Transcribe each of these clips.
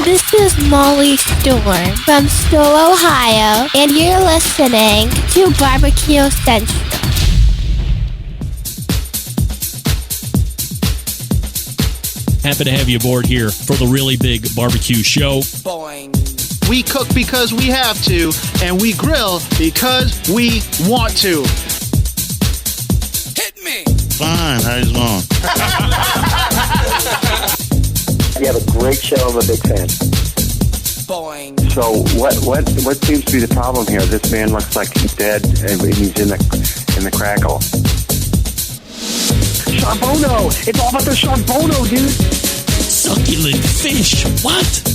Hi, this is Molly Storm from Stowe, Ohio, and you're listening to Barbecue Central. Happy to have you aboard here for the Really Big Barbecue Show. Boing. We cook because we have to, and we grill because we want to. Hit me! Fine, how's it going? You have a great show. I'm a big fan. Boing. So what seems to be the problem here? This man looks like he's dead and he's in the crackle. Charbono! It's all about the charbono, dude! Succulent fish. What?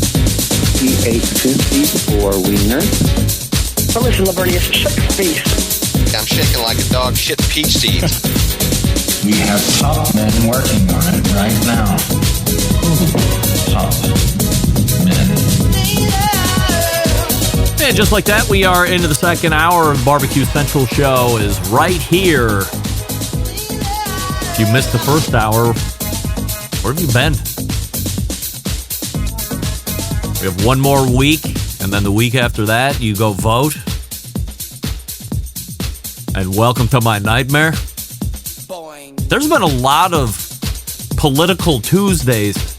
He ate 54 wieners. But listen, Lavernius, shut your face. I'm shaking like a dog shit peach seeds. We have top men working on it right now. Top men. And just like that, we are into the second hour of Barbecue Central Show is right here. If you missed the first hour, where have you been? We have one more week, and then the week after that, you go vote. And welcome to my nightmare. Boing. There's been a lot of political Tuesdays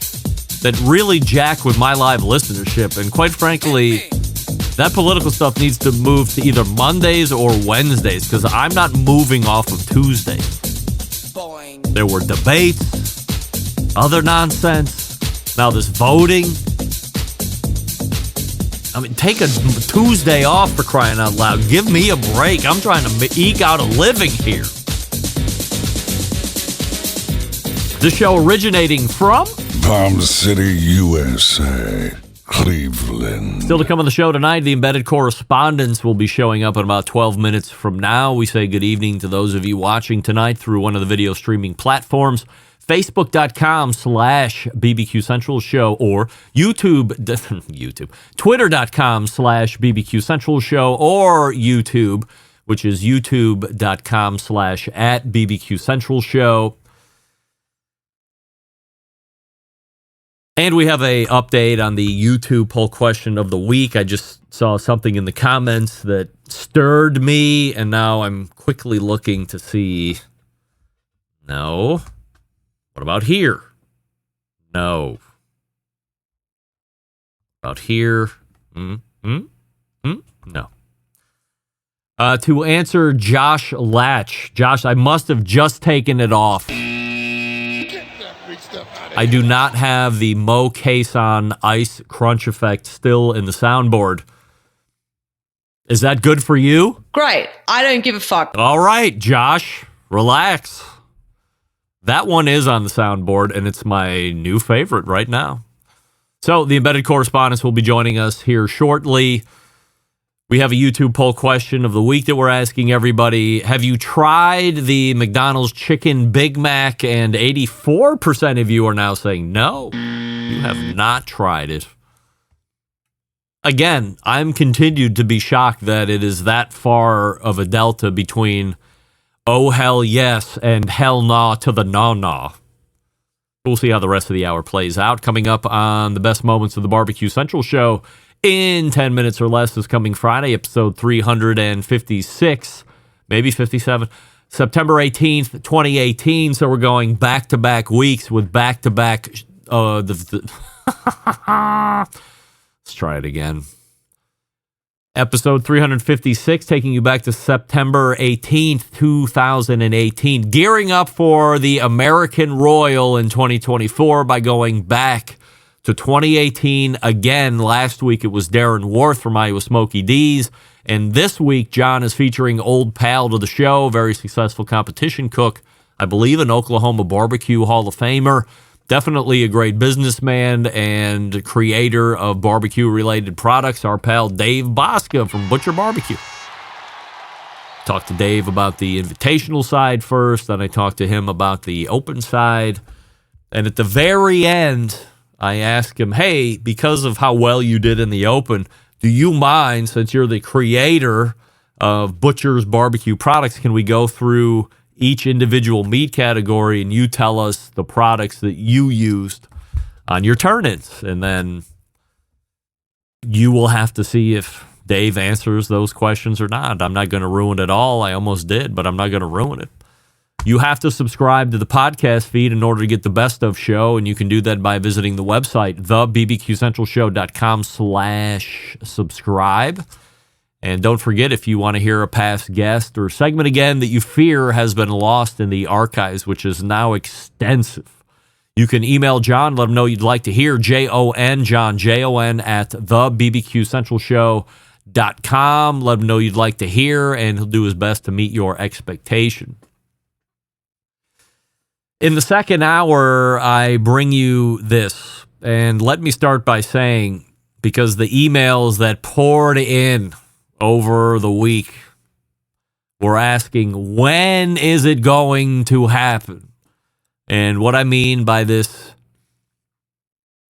that really jack with my live listenership, and quite frankly, that political stuff needs to move to either Mondays or Wednesdays, because I'm not moving off of Tuesdays. Boing. There were debates, other nonsense, now this voting. I mean, take a Tuesday off for crying out loud. Give me a break. I'm trying to eke out a living here. This show originating from Palm City, USA, Cleveland. Still to come on the show tonight, the Embedded Correspondents will be showing up in about 12 minutes from now. We say good evening to those of you watching tonight through one of the video streaming platforms, Facebook.com/BBQ Central Show or YouTube, Twitter.com/BBQ Central Show or YouTube, which is YouTube.com/@BBQ Central Show. And we have a update on the YouTube poll question of the week. I just saw something in the comments that stirred me, and now I'm quickly looking to see. No. What about here? No. About here? No. To answer Josh Latch. Josh, I must have just taken it off. I do not have the Mo Cason ice crunch effect still in the soundboard. Is that good for you? Great. I don't give a fuck. All right, Josh, relax. That one is on the soundboard, and it's my new favorite right now. So the Embedded Correspondents will be joining us here shortly. We have a YouTube poll question of the week that we're asking everybody. Have you tried the McDonald's Chicken Big Mac? And 84% of you are now saying no, you have not tried it. Again, I'm continued to be shocked that it is that far of a delta between oh, hell yes, and hell nah to the no. We'll see how the rest of the hour plays out. Coming up on the best moments of the Barbecue Central Show in 10 minutes or less is coming Friday, episode 356, maybe 57, September 18th, 2018. So we're going back-to-back weeks with back-to-back... Let's try it again. Episode 356, taking you back to September 18th, 2018. Gearing up for the American Royal in 2024 by going back to 2018 again. Last week it was Darren Worth from Iowa Smoky D's. And this week, John is featuring old pal to the show, very successful competition cook, I believe an Oklahoma Barbecue Hall of Famer. Definitely a great businessman and creator of barbecue-related products, our pal Dave Bosca from Butcher Barbecue. Talked to Dave about the invitational side first, then I talked to him about the open side. And at the very end, I asked him, hey, because of how well you did in the open, do you mind, since you're the creator of Butcher's Barbecue products, can we go through each individual meat category and you tell us the products that you used on your turn-ins? And then you will have to see if Dave answers those questions or not. I'm not going to ruin it all. I almost did, but I'm not going to ruin it. You have to subscribe to the podcast feed in order to get the best of show, and you can do that by visiting the website, thebbqcentralshow.com/subscribe. And don't forget, if you want to hear a past guest or segment again that you fear has been lost in the archives, which is now extensive, you can email John, let him know you'd like to hear, Jon, John, Jon, at thebbqcentralshow.com. Let him know you'd like to hear, and he'll do his best to meet your expectation. In the second hour, I bring you this, and let me start by saying, because the emails that poured in over the week were asking, when is it going to happen? And what I mean by this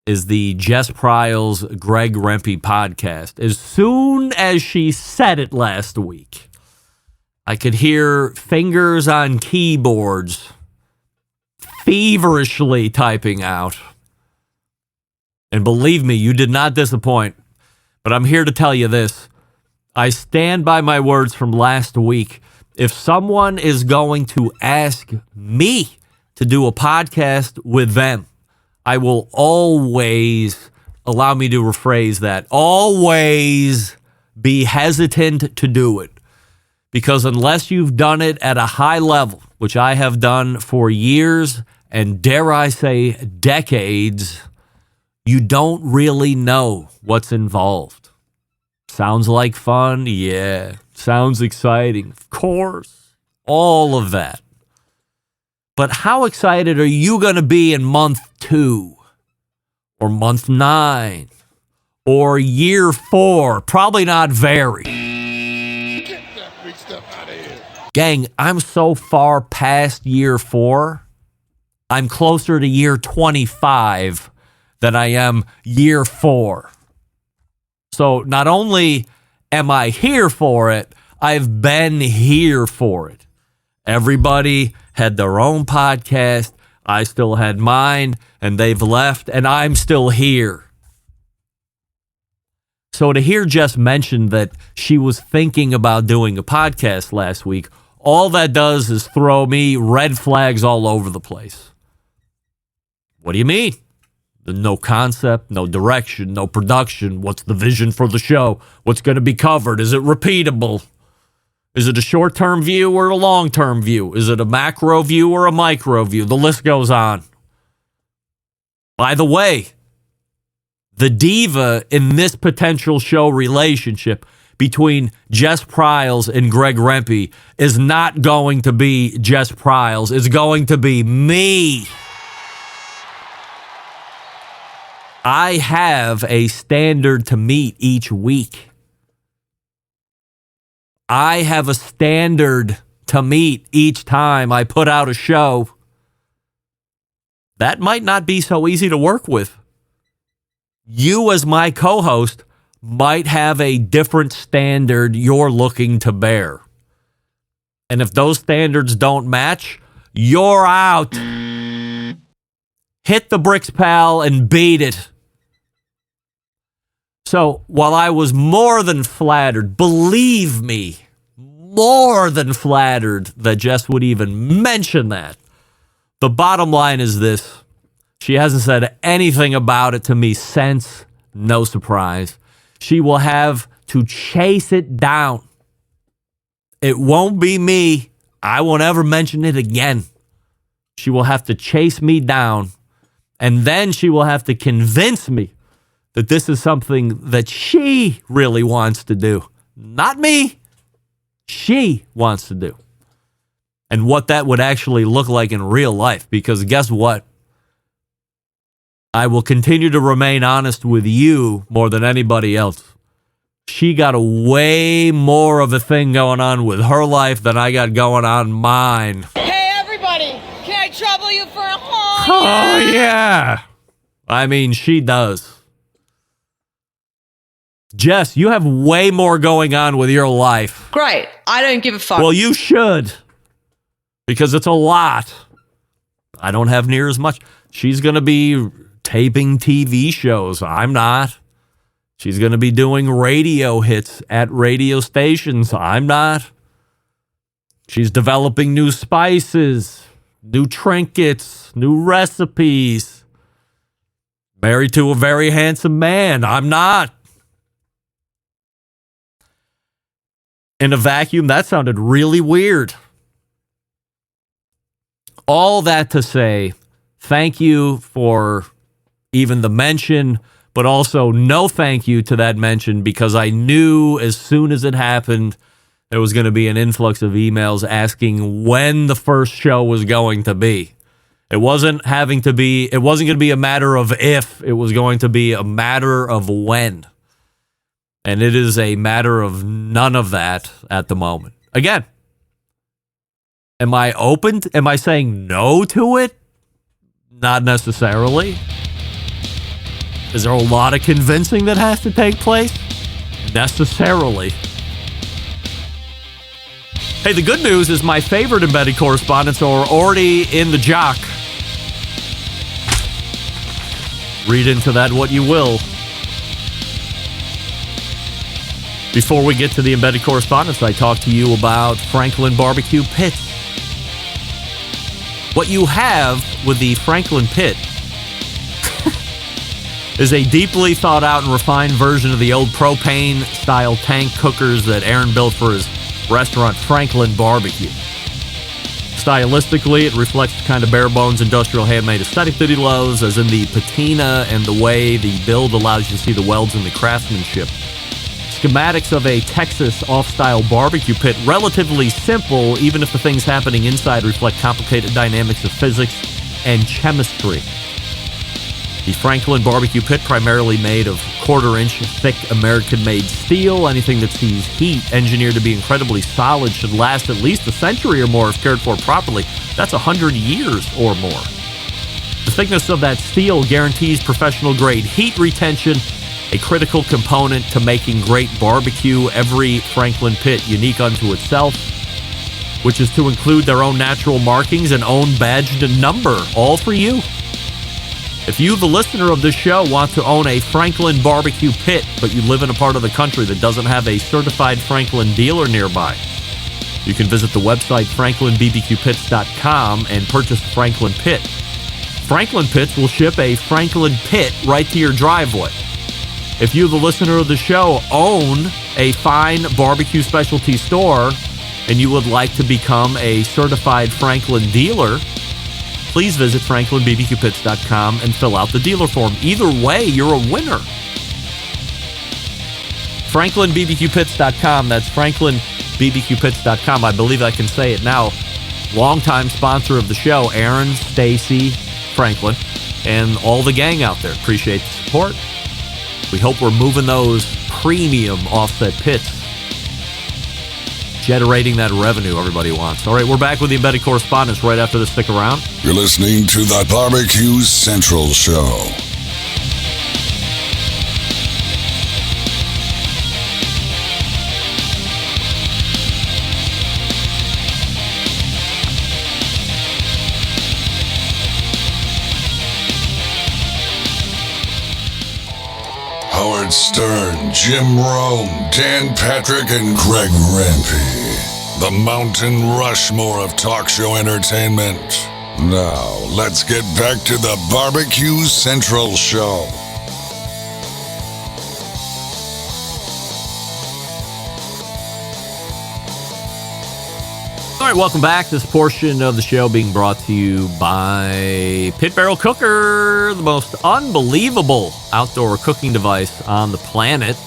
is the Jess Pryles, Greg Rempe podcast. As soon as she said it last week, I could hear fingers on keyboards feverishly typing out. And believe me, you did not disappoint. But I'm here to tell you this. I stand by my words from last week. If someone is going to ask me to do a podcast with them, I will always, allow me to rephrase that, always be hesitant to do it. Because unless you've done it at a high level, which I have done for years and dare I say decades, you don't really know what's involved. Sounds like fun? Yeah. Sounds exciting? Of course. All of that. But how excited are you going to be in month 2 or month 9 or year 4? Probably not very. Get that big stuff out of here. Gang, I'm so far past year 4, I'm closer to year 25 than I am year 4. So not only am I here for it, I've been here for it. Everybody had their own podcast. I still had mine, and they've left, and I'm still here. So to hear Jess mention that she was thinking about doing a podcast last week, all that does is throw me red flags all over the place. What do you mean? No concept, no direction, no production. What's the vision for the show? What's going to be covered? Is it repeatable? Is it a short-term view or a long-term view? Is it a macro view or a micro view? The list goes on. By the way, the diva in this potential show relationship between Jess Pryles and Greg Rempe is not going to be Jess Pryles. It's going to be me. I have a standard to meet each week. I have a standard to meet each time I put out a show. That might not be so easy to work with. You as my co-host might have a different standard you're looking to bear. And if those standards don't match, you're out. Hit the bricks, pal, and beat it. So while I was more than flattered, believe me, more than flattered that Jess would even mention that, the bottom line is this. She hasn't said anything about it to me since. No surprise. She will have to chase it down. It won't be me. I won't ever mention it again. She will have to chase me down, and then she will have to convince me that this is something that she really wants to do. Not me. She wants to do. And what that would actually look like in real life. Because guess what? I will continue to remain honest with you more than anybody else. She got a way more of a thing going on with her life than I got going on mine. Hey, everybody. Can I trouble you for a haul? Oh, yeah. I mean, she does. Jess, you have way more going on with your life. Great. I don't give a fuck. Well, you should. Because it's a lot. I don't have near as much. She's going to be taping TV shows. I'm not. She's going to be doing radio hits at radio stations. I'm not. She's developing new spices, new trinkets, new recipes. Married to a very handsome man. I'm not. In a vacuum, that sounded really weird. All that to say, thank you for even the mention, but also no thank you to that mention, because I knew as soon as it happened, there was going to be an influx of emails asking when the first show was going to be. It wasn't going to be a matter of if, it was going to be a matter of when. And it is a matter of none of that at the moment. Again, am I open? Am I saying no to it? Not necessarily. Is there a lot of convincing that has to take place? Necessarily. Hey, the good news is my favorite embedded correspondents are already in the jock. Read into that what you will. Before we get to the embedded correspondence, I talk to you about Franklin Barbecue Pits. What you have with the Franklin Pit is a deeply thought out and refined version of the old propane-style tank cookers that Aaron built for his restaurant, Franklin Barbecue. Stylistically, it reflects the kind of bare-bones industrial handmade aesthetic that he loves, as in the patina and the way the build allows you to see the welds and the craftsmanship. Schematics of a Texas off-style barbecue pit, relatively simple, even if the things happening inside reflect complicated dynamics of physics and chemistry. The Franklin Barbecue Pit, primarily made of quarter-inch thick American-made steel. Anything that sees heat, engineered to be incredibly solid, should last at least a century or more if cared for properly. That's 100 years or more. The thickness of that steel guarantees professional-grade heat retention, a critical component to making great barbecue. Every Franklin Pit unique unto itself, which is to include their own natural markings and own badged number, all for you. If you, the listener of this show, want to own a Franklin Barbecue Pit, but you live in a part of the country that doesn't have a certified Franklin dealer nearby, you can visit the website franklinbbqpits.com and purchase a Franklin Pit. Franklin Pits will ship a Franklin Pit right to your driveway. If you, the listener of the show, own a fine barbecue specialty store and you would like to become a certified Franklin dealer, please visit franklinbbqpits.com and fill out the dealer form. Either way, you're a winner. franklinbbqpits.com. That's franklinbbqpits.com. I believe I can say it now. Longtime sponsor of the show, Aaron, Stacy, Franklin, and all the gang out there. Appreciate the support. We hope we're moving those premium offset pits, generating that revenue everybody wants. All right, we're back with the embedded correspondence right after this. Stick around. You're listening to the Barbecue Central Show. Howard Stern, Jim Rome, Dan Patrick, and Greg Rempe. The Mountain Rushmore of talk show entertainment. Now, let's get back to the Barbecue Central Show. All right, welcome back. This portion of the show being brought to you by Pit Barrel Cooker, the most unbelievable outdoor cooking device on the planet.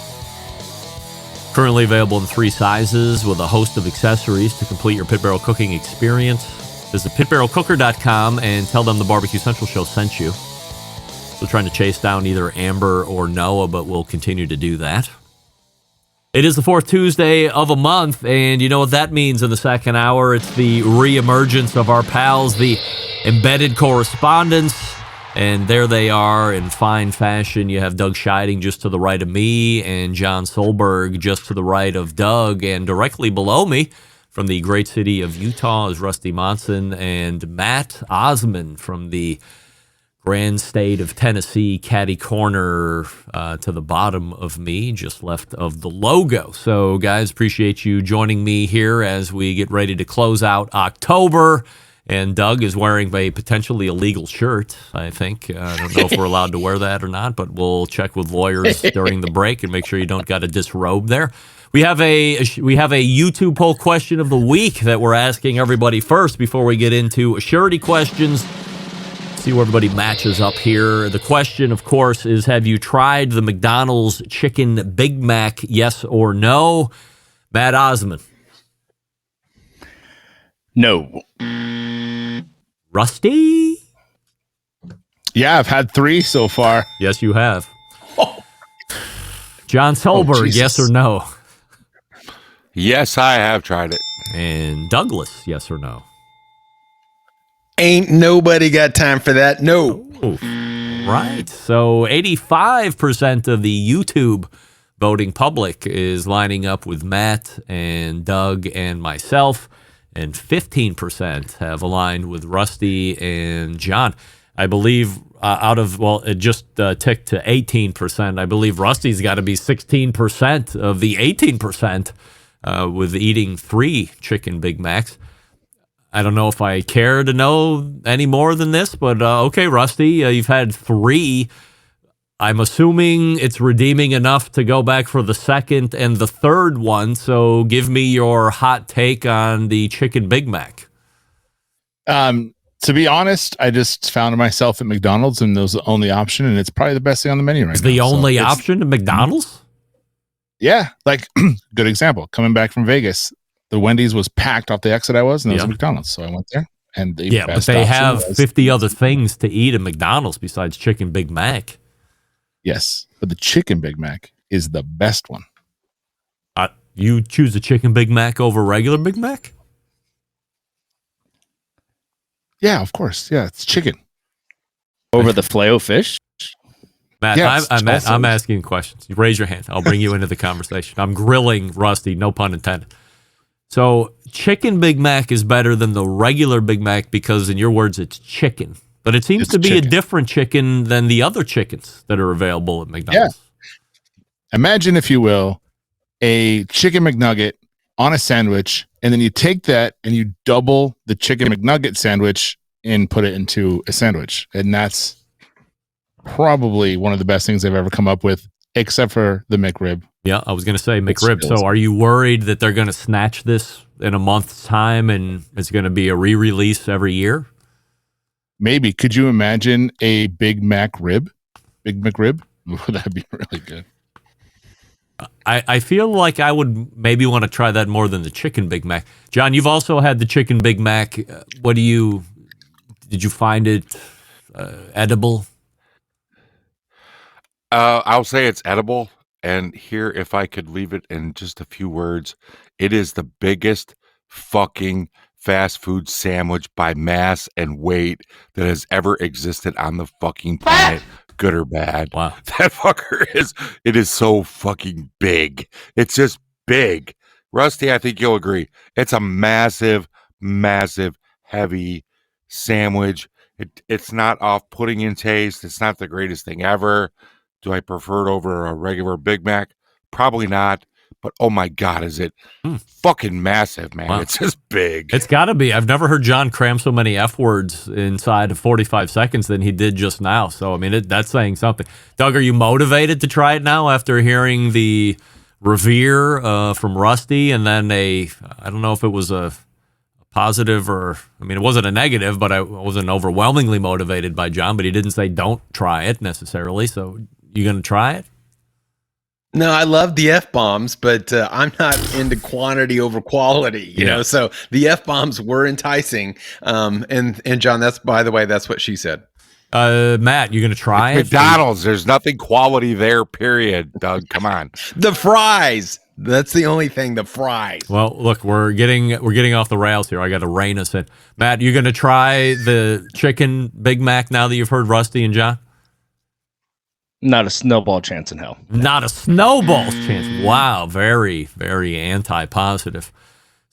Currently available in 3 sizes with a host of accessories to complete your Pit Barrel cooking experience. Visit pitbarrelcooker.com and tell them the Barbecue Central Show sent you. We're trying to chase down either Amber or Noah, but we'll continue to do that. It is the 4th Tuesday of a month, and you know what that means in the second hour. It's the reemergence of our pals, the Embedded Correspondents, and there they are in fine fashion. You have Doug Scheiding just to the right of me, and John Solberg just to the right of Doug, and directly below me from the great city of Utah is Rusty Monson and Matt Osman from the grand state of Tennessee, catty corner to the bottom of me, just left of the logo. So, guys, appreciate you joining me here as we get ready to close out October. And Doug is wearing a potentially illegal shirt, I think. I don't know if we're allowed to wear that or not, but we'll check with lawyers during the break and make sure you don't got to disrobe there. We have a YouTube poll question of the week that we're asking everybody first before we get into Assurity Questions. See where everybody matches up here. The question, of course, is have you tried the McDonald's Chicken Big Mac, yes or no? Matt Osman. No. Rusty? Yeah, I've had 3 so far. Yes, you have. John Solberg, yes or no? Yes, I have tried it. And Douglas, yes or no? Ain't nobody got time for that. No. Oh, right. So 85% of the YouTube voting public is lining up with Matt and Doug and myself. And 15% have aligned with Rusty and John. I believe it just ticked to 18%. I believe Rusty's got to be 16% of the 18% with eating 3 chicken Big Macs. I don't know if I care to know any more than this, but okay, Rusty, you've had 3. I'm assuming it's redeeming enough to go back for the second and the third one. So give me your hot take on the chicken Big Mac. To be honest, I just found myself at McDonald's and it was the only option, and it's probably the best thing on the menu right now. It's the only option at McDonald's? Yeah. Like, good example. Coming back from Vegas, the Wendy's was packed off the exit I was, and there was a McDonald's. So I went there. And but they have 50 other things to eat at McDonald's besides chicken Big Mac. Yes, but the chicken Big Mac is the best one. You choose a chicken Big Mac over regular Big Mac? Yeah, of course. Yeah, it's chicken. Over the Filet-O-Fish? Matt, yes, I'm asking questions. You raise your hand. I'll bring you into the conversation. I'm grilling Rusty, no pun intended. So chicken Big Mac is better than the regular Big Mac because, in your words, it's chicken. But it seems to be a different chicken than the other chickens that are available at McDonald's. Yeah. Imagine, if you will, a chicken McNugget on a sandwich, and then you take that and you double the chicken McNugget sandwich and put it into a sandwich. And that's probably one of the best things I've ever come up with, except for the McRib. Yeah, I was going to say McRib. So are you worried that they're going to snatch this in a month's time and it's going to be a re-release every year? Maybe. Could you imagine a Big Mac rib? Big McRib? That'd be really good. I feel like I would maybe want to try that more than the chicken Big Mac. John, you've also had the chicken Big Mac. Did you find it edible? I'll say it's edible. And here, if I could leave it in just a few words, it is the biggest fucking fast food sandwich by mass and weight that has ever existed on the fucking planet, good or bad. Wow. That fucker it is so fucking big. It's just big. Rusty, I think you'll agree. It's a massive, massive, heavy sandwich. It's not off-putting in taste. It's not the greatest thing ever. Do I prefer it over a regular Big Mac? Probably not. But oh my God, is it fucking massive, man. Wow. It's just big. It's got to be. I've never heard John cram so many F words inside of 45 seconds than he did just now. So, I mean, that's saying something. Doug, are you motivated to try it now after hearing the revere from Rusty and then I don't know if it was a positive or, I mean, it wasn't a negative, but I wasn't overwhelmingly motivated by John, but he didn't say don't try it necessarily. So, you going to try it? No, I love the F-bombs, but I'm not into quantity over quality, you know, so the F-bombs were enticing. And John, by the way, that's what she said. Matt, you going to try it? McDonald's, there's nothing quality there, period, Doug. Come on. The fries. That's the only thing, the fries. Well, look, we're getting off the rails here. I got to rein us in. Matt, you going to try the chicken Big Mac now that you've heard Rusty and John? Not a snowball chance in hell. Not a snowball's chance. Wow, very, very anti-positive.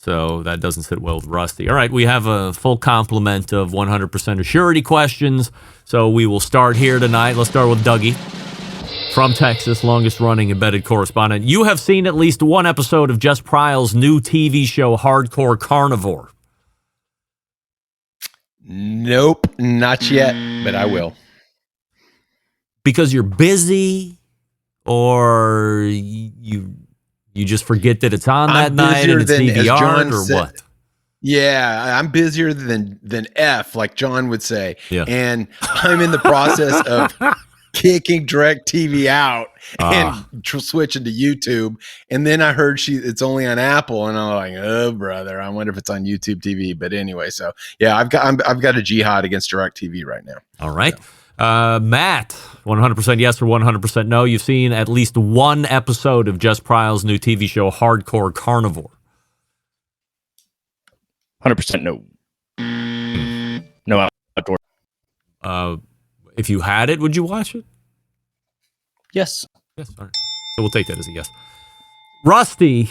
So that doesn't sit well with Rusty. All right, we have a full complement of 100% Assurity questions. So we will start here tonight. Let's start with Dougie from Texas, longest running embedded correspondent. You have seen at least one episode of Jess Pryle's new TV show, Hardcore Carnivore. Nope, not yet, but I will. Because you're busy, or you just forget that it's on that night and it's DVR'd, or what? Yeah, I'm busier than F, like John would say. Yeah. And I'm in the process of kicking DirecTV out and switching to YouTube. And then I heard it's only on Apple, and I'm like, oh brother, I wonder if it's on YouTube TV. But anyway, so yeah, I've got a jihad against DirecTV right now. All right. Matt, 100% yes or 100% no. You've seen at least one episode of Jess Pryle's new TV show, Hardcore Carnivore. 100% no. No outdoor. If you had it, would you watch it? Yes. Yes. All right. So we'll take that as a yes. Rusty,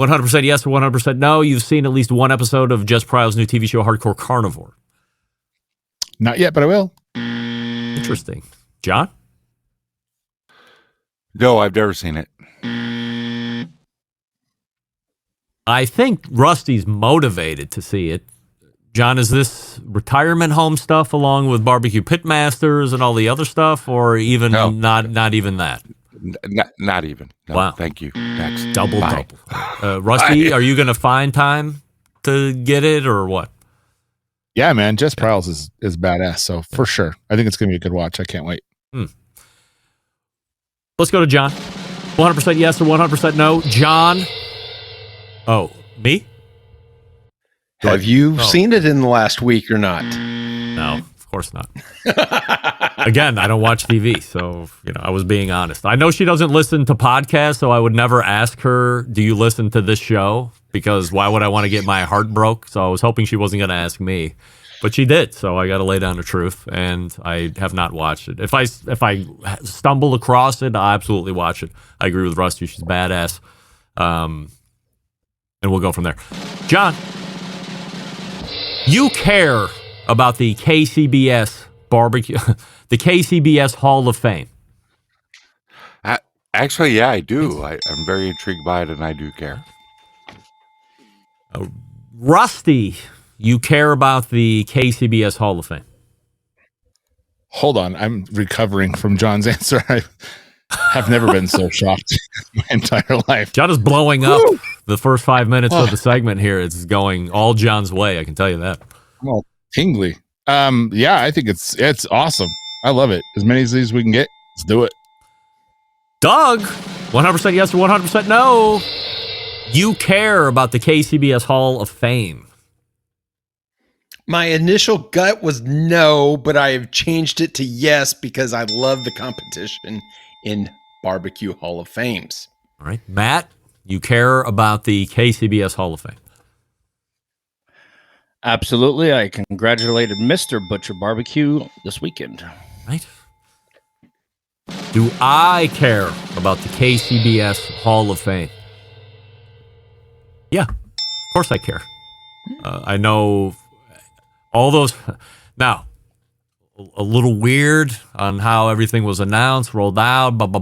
100% yes or 100% no. You've seen at least one episode of Jess Pryle's new TV show, Hardcore Carnivore. Not yet, but I will. Interesting. John? No, I've never seen it. I think Rusty's motivated to see it. John, is this retirement home stuff along with Barbecue Pitmasters and all the other stuff, or even not even that? Not even. No, wow. Thank you. Next. Double. Rusty, are you going to find time to get it, or what? Yeah, man. Jess Pryle's is badass, so for sure. I think it's going to be a good watch. I can't wait. Let's go to John. 100% yes or 100% no. John. Oh, me? Have you seen it in the last week or not? No, of course not. Again, I don't watch TV, so I was being honest. I know she doesn't listen to podcasts, so I would never ask her, do you listen to this show? Because why would I want to get my heart broke? So I was hoping she wasn't going to ask me. But she did, so I got to lay down the truth, and I have not watched it. If I stumble across it, I'll absolutely watch it. I agree with Rusty. She's badass. And we'll go from there. John, you care about the KCBS barbecue, the KCBS Hall of Fame. Actually, yeah, I do. I'm very intrigued by it, and I do care. Rusty, you care about the KCBS Hall of Fame. Hold on. I'm recovering from John's answer. I have never been so shocked in my entire life. John is blowing up. The first 5 minutes of the segment here. It's going all John's way. I can tell you that. I'm all tingly. Yeah, I think it's awesome. I love it. As many of these we can get, let's do it. Doug, 100% yes or 100% no. You care about the KCBS Hall of Fame. My initial gut was no, but I have changed it to yes because I love the competition in Barbecue Hall of Fames. All right. Matt, you care about the KCBS Hall of Fame. Absolutely. I congratulated Mr. Butcher Barbecue this weekend. Right. Do I care about the KCBS Hall of Fame? Yeah, of course I care. I know all those. Now, a little weird on how everything was announced, rolled out, but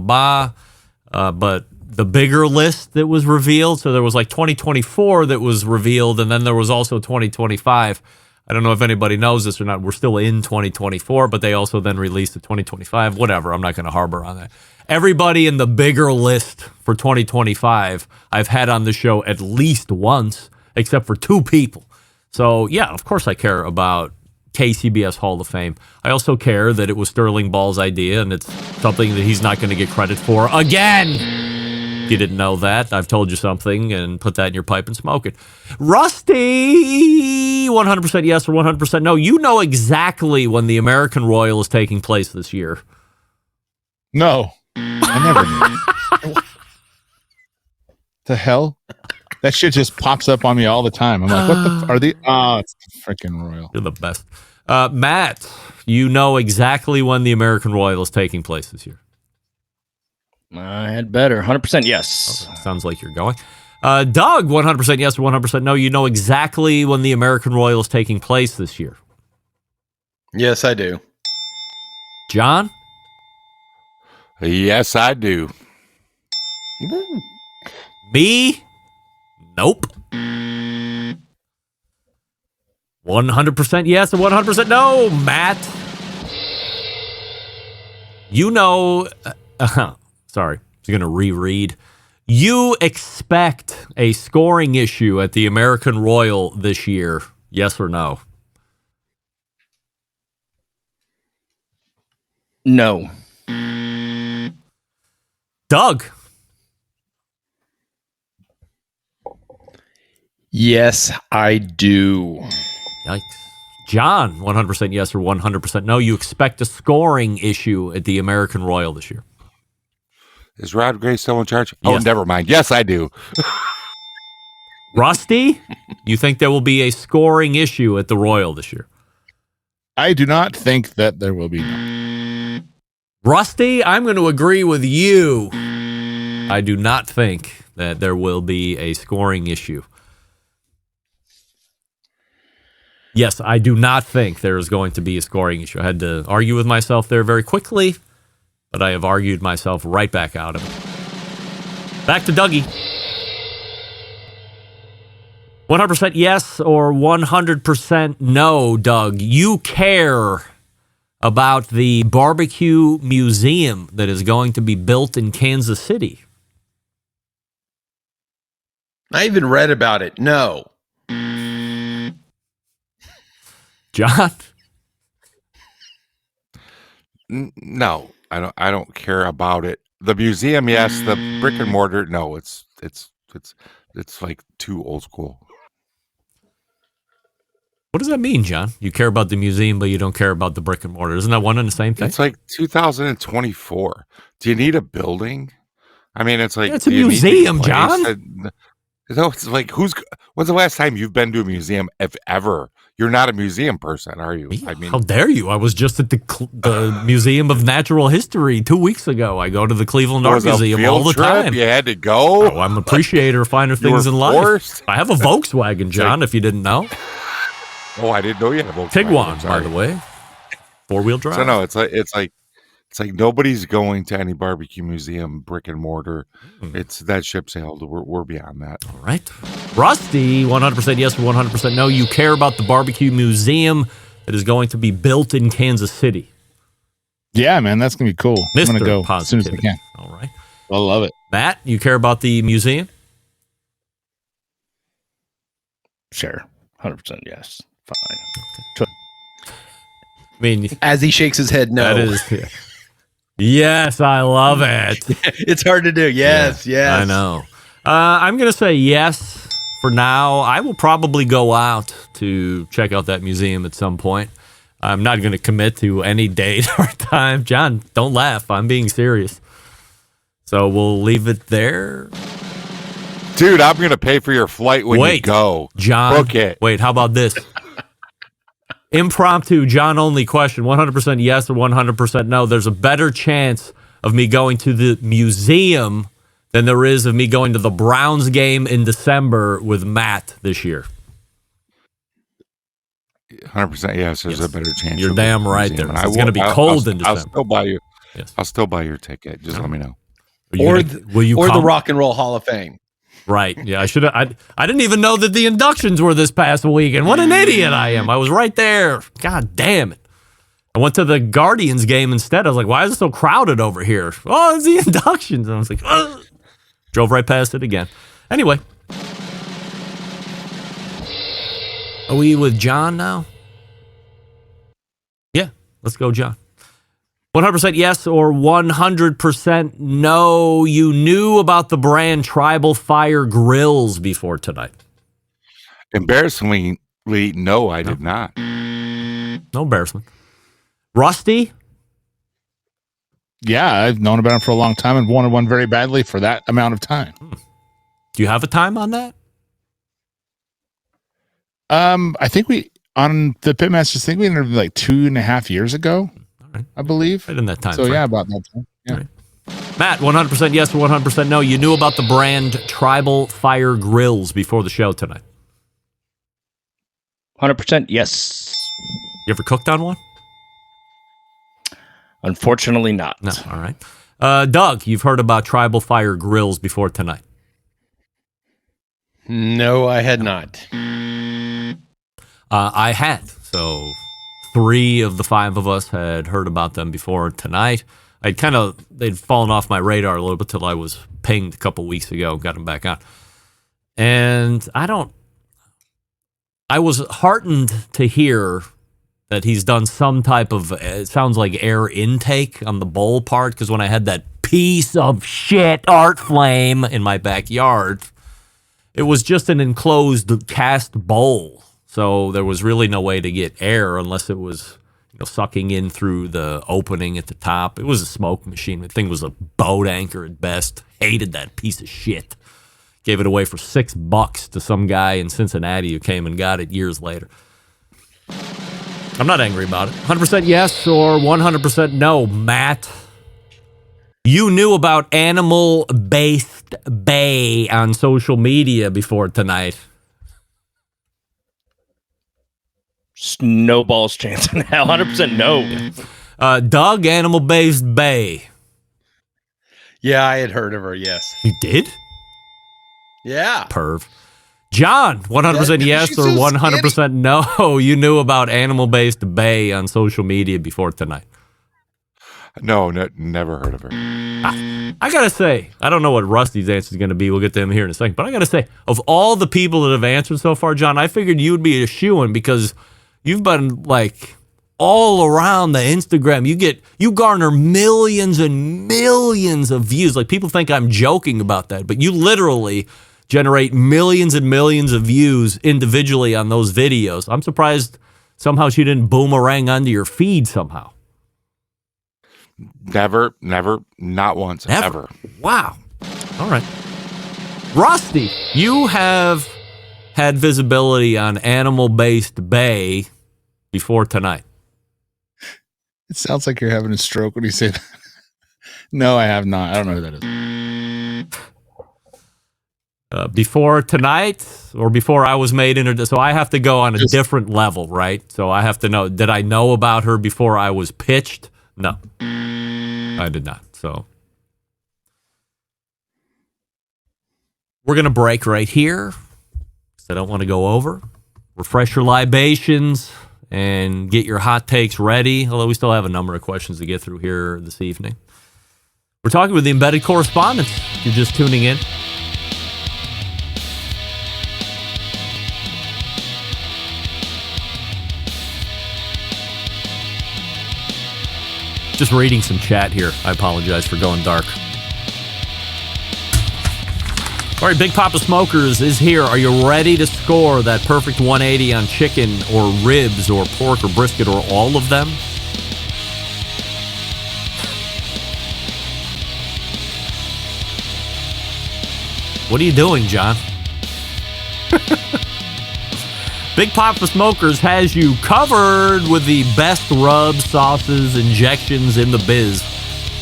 the bigger list that was revealed, so there was like 2024 that was revealed, and then there was also 2025. I don't know if anybody knows this or not. We're still in 2024, but they also then released the 2025. Whatever, I'm not going to harbor on that. Everybody in the bigger list for 2025 I've had on the show at least once, except for two people. So, yeah, of course I care about KCBS Hall of Fame. I also care that it was Sterling Ball's idea, and it's something that he's not going to get credit for again. If you didn't know that, I've told you something, and put that in your pipe and smoke it. Rusty, 100% yes or 100% no. You know exactly when the American Royal is taking place this year. No, I never knew. The hell? That shit just pops up on me all the time. I'm like, what the are they? Oh, it's freaking Royal. You're the best. Matt, you know exactly when the American Royal is taking place this year. I had better. 100% yes. Okay, sounds like you're going. Doug, 100% yes or 100% no. You know exactly when the American Royal is taking place this year. Yes, I do. John? Yes, I do. Me? Nope. 100% yes and 100% no. Matt? You know, sorry, I'm going to reread. You expect a scoring issue at the American Royal this year, yes or no? No. Doug? Yes, I do. Yikes. John, 100% yes or 100% no. You expect a scoring issue at the American Royal this year. Is Rod Gray still in charge? Yes. Oh, never mind. Yes, I do. Rusty, you think there will be a scoring issue at the Royal this year? I do not think that there will be. No. Rusty, I'm going to agree with you. I do not think that there will be a scoring issue. Yes, I do not think there is going to be a scoring issue. I had to argue with myself there very quickly, but I have argued myself right back out of it. Back to Dougie. 100% yes or 100% no, Doug. You care about the barbecue museum that is going to be built in Kansas City. I even read about it. No. John? No, I don't care about it. The museum, yes. The brick and mortar, no. It's like too old school. What does that mean, John? You care about the museum, but you don't care about the brick and mortar. Isn't that one and the same thing? It's like 2024. Do you need a building? I mean, it's like it's a museum, John. No, it's like when's the last time you've been to a museum, if ever? You're not a museum person, are you? I mean, how dare you? I was just at the Museum of Natural History 2 weeks ago. I go to the Cleveland Art Museum all the time. You had to go. Oh, I'm an appreciator of finer things in life. I have a Volkswagen, John, if you didn't know. Oh, I didn't know you had a Volkswagen. Tiguan, by the way. 4-wheel drive. So no, it's like nobody's going to any barbecue museum, brick and mortar. It's that ship sailed. We're beyond that. All right. Rusty, 100% yes or 100% no. You care about the barbecue museum that is going to be built in Kansas City. Yeah, man, that's going to be cool. I'm going to go as soon as I can. All right. I love it. Matt, you care about the museum? Sure. 100% yes. Fine. I mean, as he shakes his head, no. That is... Yes, I love it. It's hard to do. Yes. I know. I'm going to say yes for now. I will probably go out to check out that museum at some point. I'm not going to commit to any date or time. John, don't laugh. I'm being serious. So we'll leave it there. Dude, I'm going to pay for your flight when you go. John, book it. Wait, how about this? Impromptu, John only question, 100% yes or 100% no. There's a better chance of me going to the museum than there is of me going to the Browns game in December with Matt this year. 100% yes, there's a better chance. You're damn right there. It's going to be cold in December. I'll still buy you. Yes. I'll still buy your ticket. Just let me know. The Rock and Roll Hall of Fame. Right. Yeah, I should have. I didn't even know that the inductions were this past weekend. What an idiot I am. I was right there. God damn it. I went to the Guardians game instead. I was like, why is it so crowded over here? Oh, it's the inductions. And I was like, ugh. Drove right past it again. Anyway. Are we with John now? Yeah, let's go, John. 100% yes or 100% no. You knew about the brand Tribal Fire Grills before tonight. Embarrassingly, no, I did not. No embarrassment. Rusty? Yeah, I've known about them for a long time and wanted one very badly for that amount of time. Do you have a time on that? I think on the Pitmasters thing, we interviewed like 2.5 years ago. I believe. Right in that time. So, yeah, about that time. Yeah. Right. Matt, 100% yes or 100% no. You knew about the brand Tribal Fire Grills before the show tonight. 100% yes. You ever cooked on one? Unfortunately not. No, all right. Doug, you've heard about Tribal Fire Grills before tonight. No, I had not. I had. So 3 of the 5 of us had heard about them before tonight. They'd fallen off my radar a little bit till I was pinged a couple weeks ago, got them back on. And I was heartened to hear that he's done some type of, it sounds like air intake on the bowl part, because when I had that piece of shit art flame in my backyard, it was just an enclosed cast bowl. So there was really no way to get air unless it was sucking in through the opening at the top. It was a smoke machine. The thing was a boat anchor at best. Hated that piece of shit. Gave it away for $6 to some guy in Cincinnati who came and got it years later. I'm not angry about it. 100% yes or 100% no, Matt. You knew about animal-based bay on social media before tonight. Snowball's chance in hell. 100% no. Doug, animal-based bay. Yeah, I had heard of her, yes. You did? Yeah. Perv. John, 100% yes or 100% no. You knew about animal-based bay on social media before tonight. No, never heard of her. I got to say, I don't know what Rusty's answer is going to be. We'll get to him here in a second. But I got to say, of all the people that have answered so far, John, I figured you would be a shoo-in because you've been like all around the Instagram. You garner millions and millions of views. Like people think I'm joking about that, but you literally generate millions and millions of views individually on those videos. I'm surprised somehow she didn't boomerang onto your feed somehow. Never, not once, ever. Wow. All right. Rusty, you have had visibility on animal-based bay before tonight. It sounds like you're having a stroke when you say that. No, I have not. I don't know who that is. Before tonight or before I was made so I have to go on a different level, right? So I have to know, did I know about her before I was pitched? No, I did not. So we're going to break right here because I don't want to go over. Refresh your libations and get your hot takes ready, although we still have a number of questions to get through here this evening. We're talking with the Embedded Correspondents. If you're just tuning in. Just reading some chat here. I apologize for going dark. All right, Big Papa Smokers is here. Are you ready to score that perfect 180 on chicken or ribs or pork or brisket or all of them? What are you doing, John? Big Papa Smokers has you covered with the best rubs, sauces, injections in the biz.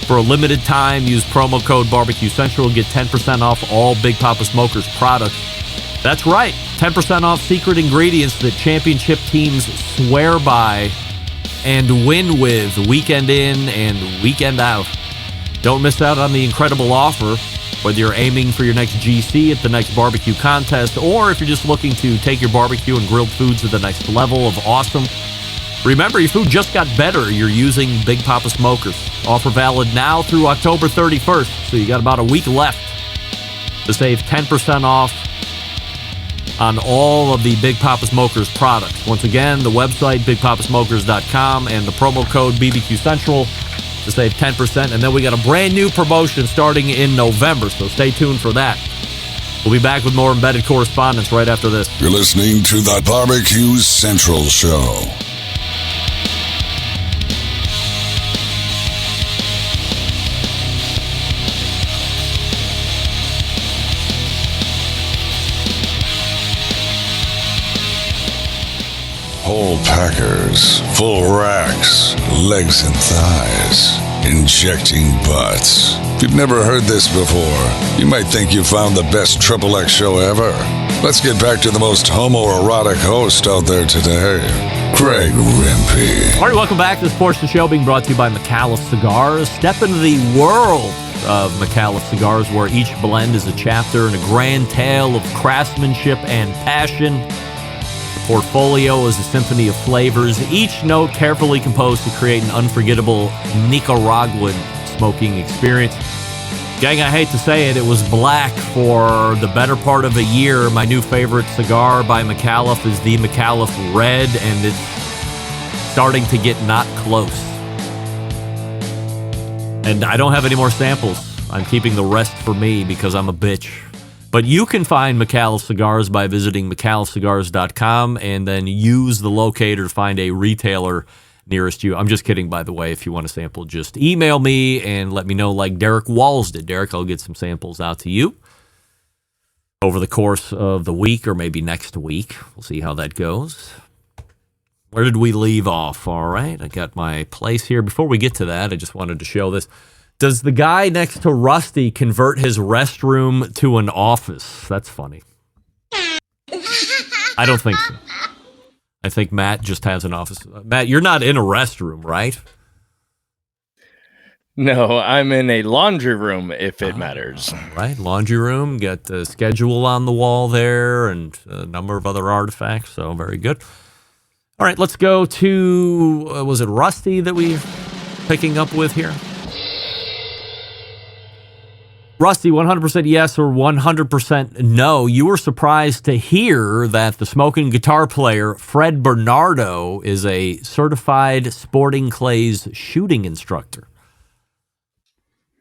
For a limited time, use promo code Barbecue Central. Get 10% off all Big Papa Smokers products. That's right, 10% off secret ingredients that championship teams swear by and win with weekend in and weekend out. Don't miss out on the incredible offer. Whether you're aiming for your next GC at the next barbecue contest, or if you're just looking to take your barbecue and grilled foods to the next level of awesome, remember your food just got better. You're using Big Papa Smokers. Offer valid now through October 31st, so you got about a week left to save 10% off on all of the Big Papa Smokers products. Once again, the website, bigpapasmokers.com, and the promo code BBQ Central to save 10%. And then we got a brand new promotion starting in November, so stay tuned for that. We'll be back with more Embedded Correspondents right after this. You're listening to the Barbecue Central Show. Whole packers, full racks, legs and thighs, injecting butts. If you've never heard this before, you might think you found the best XXX show ever. Let's get back to the most homoerotic host out there today, Craig Rimpey. All right, welcome back to this portion of the show being brought to you by McAuliffe Cigars. Step into the world of McAuliffe Cigars, where each blend is a chapter in a grand tale of craftsmanship and passion. The portfolio is a symphony of flavors, each note carefully composed to create an unforgettable Nicaraguan smoking experience. Gang, I hate to say it, it was black for the better part of a year. My new favorite cigar by McAuliffe is the McAuliffe Red, and it's starting to get not close. And I don't have any more samples. I'm keeping the rest for me because I'm a bitch. But you can find McAuliffe Cigars by visiting McAuliffeCigars.com and then use the locator to find a retailer nearest you. I'm just kidding, by the way. If you want a sample, just email me and let me know, like Derek Walls did. Derek, I'll get some samples out to you over the course of the week or maybe next week. We'll see how that goes. Where did we leave off? All right, I got my place here. Before we get to that, I just wanted to show this. Does the guy next to Rusty convert his restroom to an office? That's funny. I don't think so. I think Matt just has an office. Matt, you're not in a restroom, right? No, I'm in a laundry room, if it matters. Right, laundry room. Got the schedule on the wall there and a number of other artifacts, so very good. All right, let's go to, was it Rusty that we're picking up with here? Rusty, 100% yes or 100% no. You were surprised to hear that the smoking guitar player, Fred Bernardo, is a certified sporting clays shooting instructor.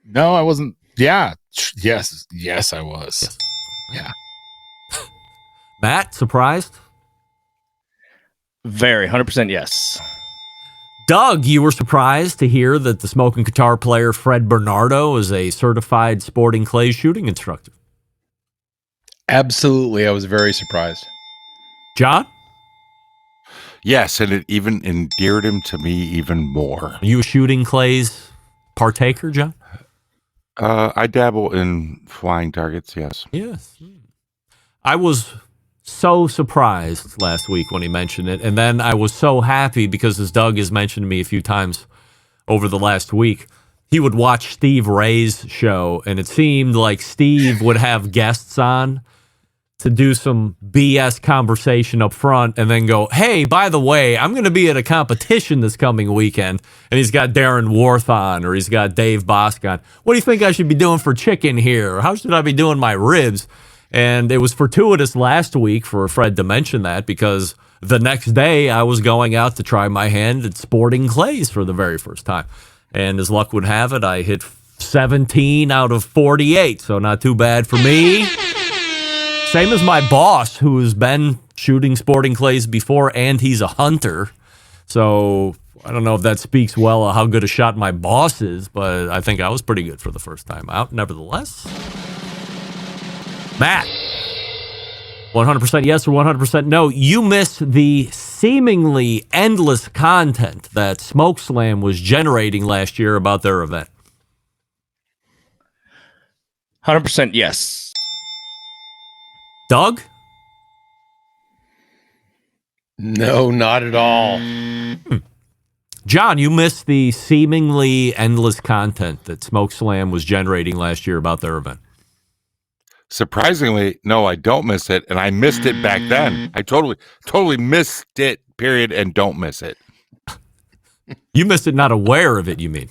No, I wasn't. Yeah. Yes, I was. Yes. Yeah. Matt, surprised? Very, 100% yes. Doug, you were surprised to hear that the smoking guitar player Fred Bernardo is a certified sporting clays shooting instructor. Absolutely. I was very surprised. John? Yes, and it even endeared him to me even more. Are you a shooting clays partaker, John? I dabble in flying targets, yes. Yes. I was so surprised last week when he mentioned it, and then I was so happy because, as Doug has mentioned to me a few times over the last week, he would watch Steve Ray's show, and it seemed like Steve would have guests on to do some BS conversation up front and then go, hey, by the way, I'm going to be at a competition this coming weekend, and he's got Darren Worth on, or he's got Dave Bosk on. What do you think I should be doing for chicken here? Or how should I be doing my ribs? And it was fortuitous last week for Fred to mention that, because the next day I was going out to try my hand at sporting clays for the very first time. And as luck would have it, I hit 17 out of 48, so not too bad for me. Same as my boss, who has been shooting sporting clays before, and he's a hunter. So I don't know if that speaks well of how good a shot my boss is, but I think I was pretty good for the first time out, nevertheless. Matt, 100% yes or 100% no. You missed the seemingly endless content that SmokeSlam was generating last year about their event. 100% yes. Doug? No, not at all. John, you missed the seemingly endless content that SmokeSlam was generating last year about their event. Surprisingly, no, I don't miss it, and I missed it back then. I totally missed it, period, and don't miss it. You missed it not aware of it, you mean?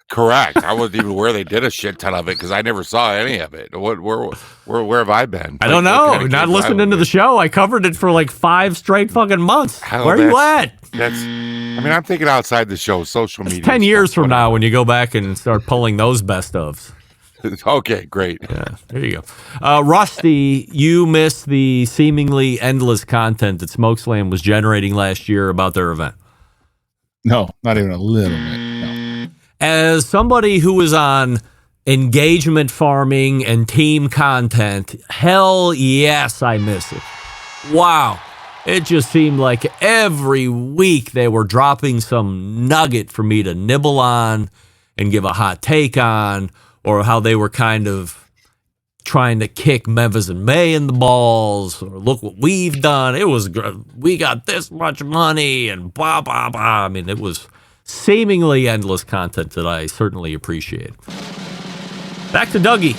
Correct. I wasn't even aware they did a shit ton of it because I never saw any of it. Where have I been? I don't know. Not listening to the show. I covered it for like 5 straight fucking months. Where are you at? I'm thinking outside the show, social media. 10 years from now when you go back and start pulling those best ofs. Okay, great. Yeah, there you go. Rusty, you missed the seemingly endless content that SmokeSlam was generating last year about their event. No, not even a little bit. No. As somebody who was on engagement farming and team content, hell yes, I miss it. Wow. It just seemed like every week they were dropping some nugget for me to nibble on and give a hot take on, or how they were kind of trying to kick Memphis and May in the balls, or look what we've done. It was, we got this much money and blah, blah, blah. I mean, it was seemingly endless content that I certainly appreciate. Back to Dougie.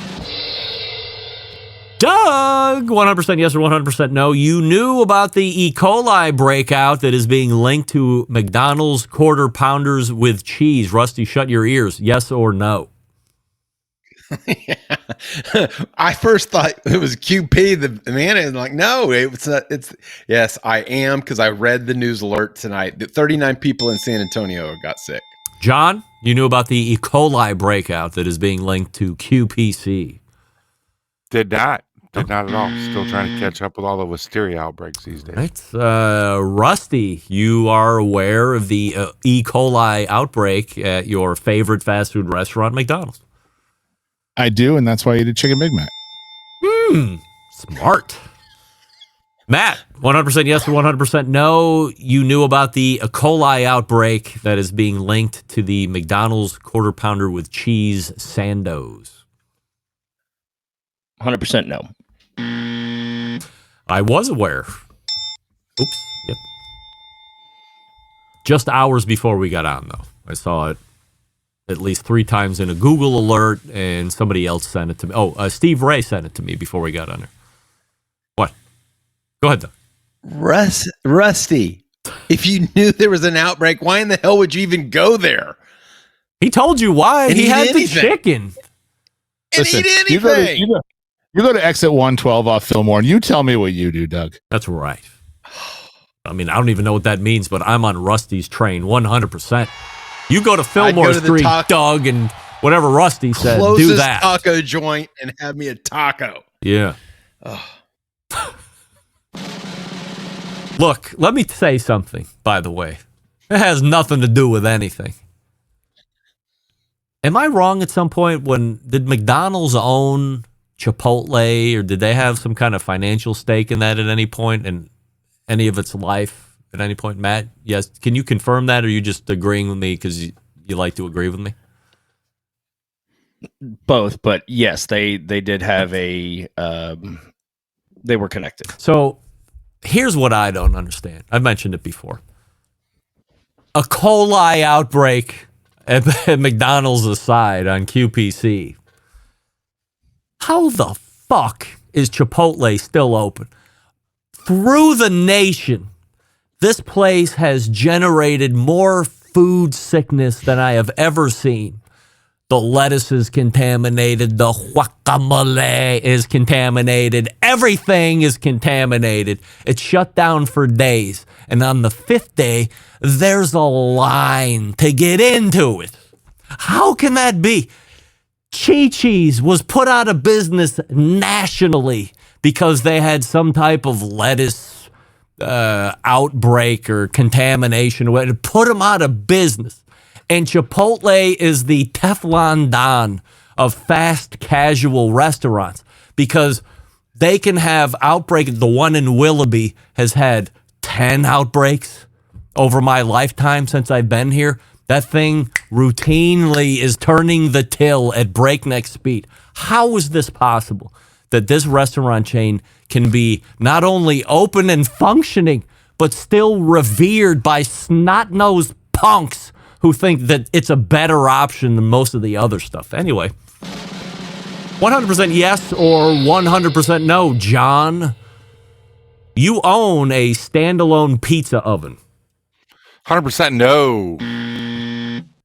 Doug, 100% yes or 100% no. You knew about the E. coli breakout that is being linked to McDonald's quarter pounders with cheese. Rusty, shut your ears. Yes or no? I first thought it was QP, the man, and like, no, it's not. It's yes, I am, because I read the news alert tonight that 39 people in San Antonio got sick. John, you knew about the E. coli breakout that is being linked to QPC. Did not at all. Still trying to catch up with all the wisteria outbreaks these days. Right. Rusty, you are aware of the E. coli outbreak at your favorite fast food restaurant, McDonald's. I do, and that's why I eat a chicken Big Mac. Smart. Matt, 100% yes or 100% no. You knew about the E. coli outbreak that is being linked to the McDonald's quarter pounder with cheese Sandos. 100% no. I was aware. Oops. Yep. Just hours before we got on, though. I saw it at least 3 times in a Google alert, and somebody else sent it to me. Steve Ray sent it to me before we got on there. What? Go ahead, though. Rusty, if you knew there was an outbreak, why in the hell would you even go there? He told you why. He had the chicken. Listen, you go to exit 112 off Fillmore, and you tell me what you do, Doug. That's right. I mean, I don't even know what that means, but I'm on Rusty's train 100%. You go to Fillmore Street, Doug, and whatever Rusty said, do that. Taco joint and have me a taco. Yeah. Look, let me say something, by the way. It has nothing to do with anything. Am I wrong at some point? Did McDonald's own Chipotle, or did they have some kind of financial stake in that at any point in any of its life? At any point, Matt? Yes. Can you confirm that, or are you just agreeing with me because you like to agree with me? Both, but yes, they did have they were connected. So here's what I don't understand. I've mentioned it before. A coli outbreak at McDonald's aside on QPC. How the fuck is Chipotle still open? Through the nation, this place has generated more food sickness than I have ever seen. The lettuce is contaminated. The guacamole is contaminated. Everything is contaminated. It's shut down for days. And on the 5th day, there's a line to get into it. How can that be? Chi-Chi's was put out of business nationally because they had some type of lettuce outbreak or contamination. It put them out of business. And Chipotle is the Teflon Don of fast casual restaurants because they can have outbreak. The one in Willoughby has had 10 outbreaks over my lifetime since I've been here. That thing routinely is turning the till at breakneck speed. How is this possible that this restaurant chain can be not only open and functioning, but still revered by snot-nosed punks who think that it's a better option than most of the other stuff? Anyway, 100% yes or 100% no, John. You own a standalone pizza oven. 100% no.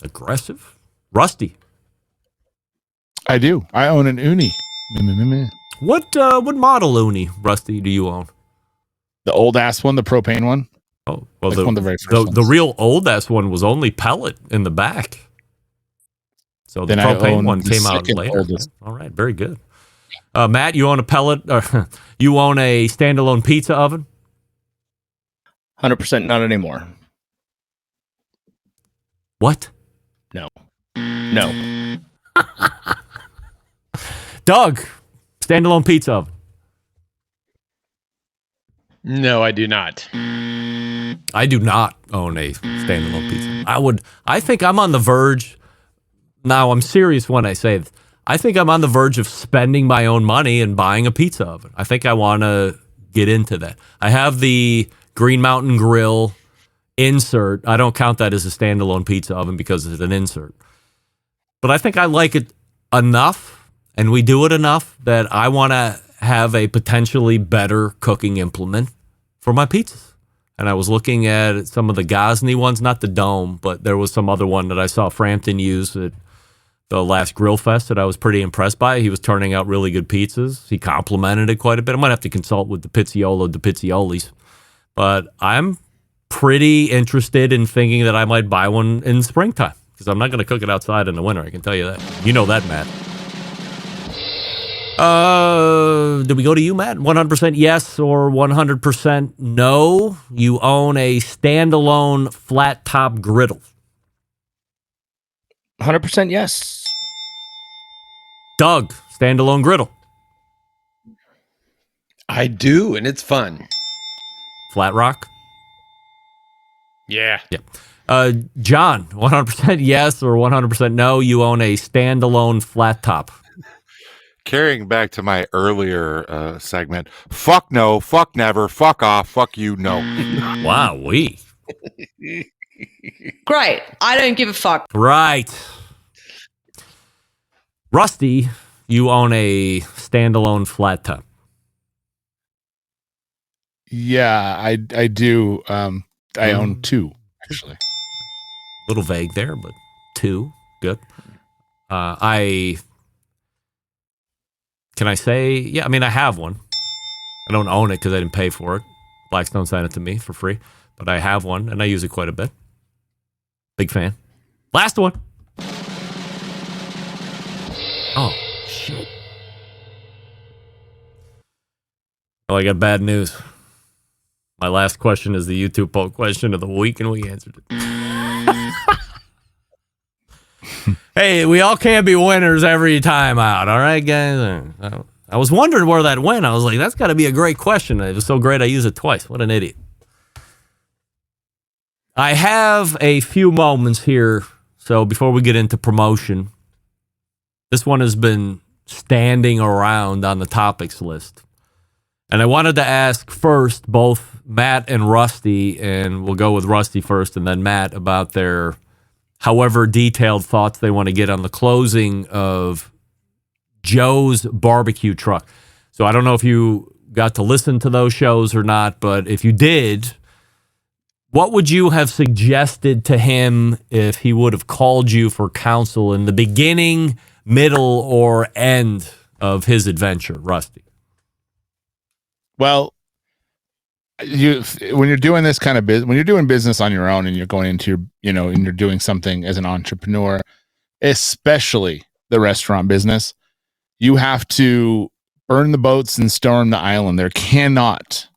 Aggressive. Rusty. I do. I own an Uni. What model Uni, Rusty, do you own? The old ass one, the propane one. Oh, well, like one of the very first the real old ass one was only pellet in the back. So the propane one came out later. Oldest. All right, very good. Matt, you own a pellet? You own a standalone pizza oven? 100% not anymore. What? No. Doug, standalone pizza oven. No, I do not. I do not own a standalone pizza. I think I'm on the verge. Now, I'm serious when I say this. I think I'm on the verge of spending my own money and buying a pizza oven. I think I want to get into that. I have the Green Mountain Grill insert. I don't count that as a standalone pizza oven because it's an insert. But I think I like it enough, and we do it enough, that I want to have a potentially better cooking implement for my pizzas. And I was looking at some of the Gosney ones, not the Dome, but there was some other one that I saw Frampton use at the last Grill Fest that I was pretty impressed by. He was turning out really good pizzas. He complimented it quite a bit. I might have to consult with the Pizziolis. But I'm pretty interested in thinking that I might buy one in springtime, because I'm not going to cook it outside in the winter. I can tell you that. You know that, Matt. Did we go to you, Matt? 100% yes or 100% no? You own a standalone flat top griddle. 100% yes. Doug, standalone griddle. I do, and it's fun. Flat Rock. Yeah. John, 100% yes or 100% no? You own a standalone flat top. Carrying back to my earlier segment, fuck no, fuck never, fuck off, fuck you, no. Wow, Great. I don't give a fuck. Right. Rusty, you own a standalone flat top. Yeah, I do. I own two, actually. A little vague there, but two. Good. Can I say, yeah, I mean, I have one. I don't own it because I didn't pay for it. Blackstone signed it to me for free, but I have one, and I use it quite a bit. Big fan. Last one. Oh, shit. Well, I got bad news. My last question is the YouTube poll question of the week, and we answered it. Hey, we all can't be winners every time out, all right, guys? I was wondering where that went. I was like, that's got to be a great question. It was so great I used it twice. What an idiot. I have a few moments here, so before we get into promotion, this one has been standing around on the topics list. And I wanted to ask first both Matt and Rusty, and we'll go with Rusty first and then Matt, about their however detailed thoughts they want to get on the closing of Joe's barbecue truck. So I don't know if you got to listen to those shows or not, but if you did, what would you have suggested to him if he would have called you for counsel in the beginning, middle, or end of his adventure, Rusty? Well, when you're doing this kind of business, when you're doing business on your own and you're going into your, and you're doing something as an entrepreneur, especially the restaurant business, you have to burn the boats and storm the island. There cannot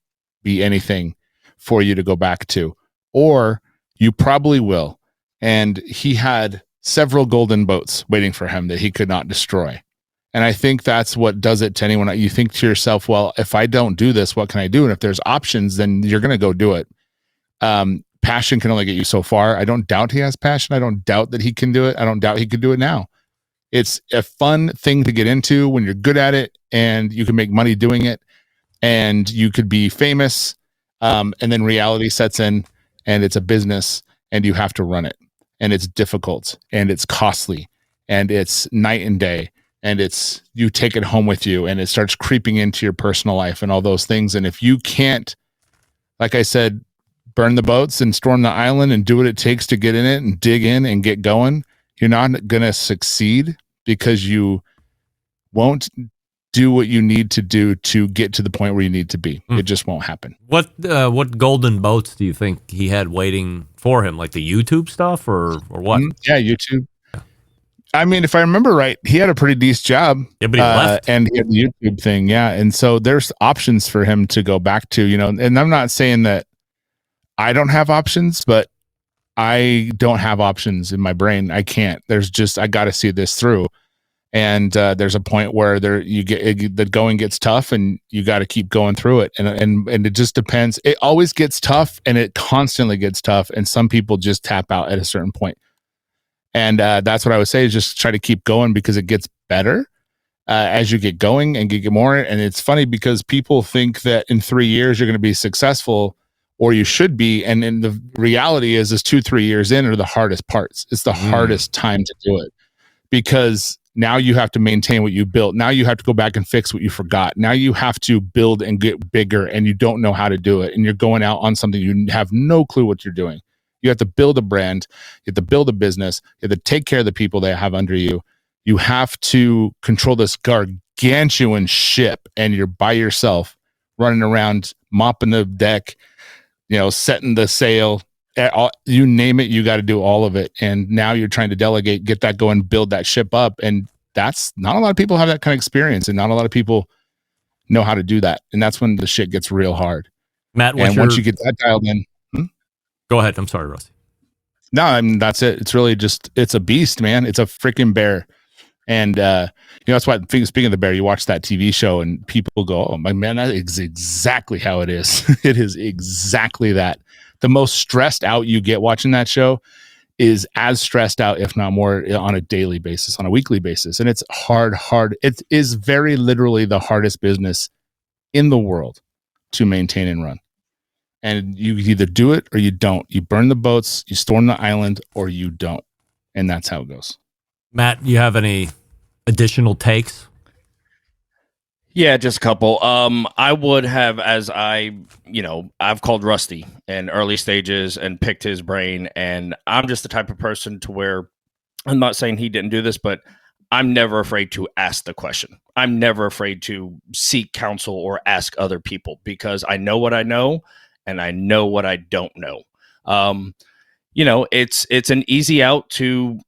be anything for you to go back to, or you probably will. And he had several golden boats waiting for him that he could not destroy. And I think that's what does it to anyone. You think to yourself, well, if I don't do this, what can I do? And if there's options, then you're going to go do it. Passion can only get you so far. I don't doubt he has passion. I don't doubt that he can do it. I don't doubt he could do it now. It's a fun thing to get into when you're good at it and you can make money doing it and you could be famous. And then reality sets in and it's a business and you have to run it. And it's difficult and it's costly and it's night and day. And it's, you take it home with you and it starts creeping into your personal life and all those things. And if you can't, like I said, burn the boats and storm the island and do what it takes to get in it and dig in and get going, you're not going to succeed because you won't do what you need to do to get to the point where you need to be. It just won't happen. What golden boats do you think he had waiting for him? Like the YouTube stuff or what? Yeah, YouTube. I mean, if I remember right, he had a pretty decent job. Yeah, but he left. And he had the YouTube thing. Yeah. And so there's options for him to go back to, and I'm not saying that I don't have options, but I don't have options in my brain. I can't. I got to see this through. And there's a point where the going gets tough and you got to keep going through it. And it just depends. It always gets tough and it constantly gets tough. And some people just tap out at a certain point. And that's what I would say is just try to keep going because it gets better as you get going and get more. And it's funny because people think that in 3 years you're going to be successful, or you should be. And then the reality is 2-3 years in are the hardest parts. It's the hardest time to do it because now you have to maintain what you built. Now you have to go back and fix what you forgot. Now you have to build and get bigger and you don't know how to do it. And you're going out on something you have no clue what you're doing. You have to build a brand. You have to build a business. You have to take care of the people that have under you. You have to control this gargantuan ship, and you're by yourself running around, mopping the deck, setting the sail. You name it, you got to do all of it. And now you're trying to delegate, get that going, build that ship up. And that's not a lot of people have that kind of experience, and not a lot of people know how to do that. And that's when the shit gets real hard. Matt, once you get that dialed in. Go ahead. I'm sorry, Rusty. No, I mean, that's it. It's really just, it's a beast, man. It's a freaking bear. And, that's why, speaking of the bear, you watch that TV show and people go, oh my man, that is exactly how it is. It is exactly that. The most stressed out you get watching that show is as stressed out, if not more, on a daily basis, on a weekly basis. And it's hard. It is very literally the hardest business in the world to maintain and run. And you either do it or you don't. You burn the boats, you storm the island, or you don't. And that's how it goes. Matt, you have any additional takes? Yeah, just a couple. I would have, I've called Rusty in early stages and picked his brain. And I'm just the type of person to where I'm not saying he didn't do this, but I'm never afraid to ask the question. I'm never afraid to seek counsel or ask other people because I know what I know. And I know what I don't know. It's an easy out to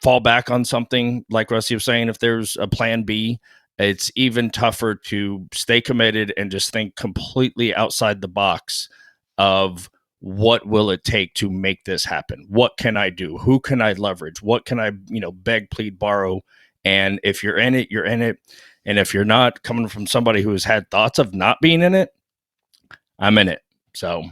fall back on something like Rusty was saying. If there's a plan B, it's even tougher to stay committed and just think completely outside the box of what will it take to make this happen? What can I do? Who can I leverage? What can I, beg, plead, borrow? And if you're in it, you're in it. And if you're not, coming from somebody who has had thoughts of not being in it, I'm in it. So,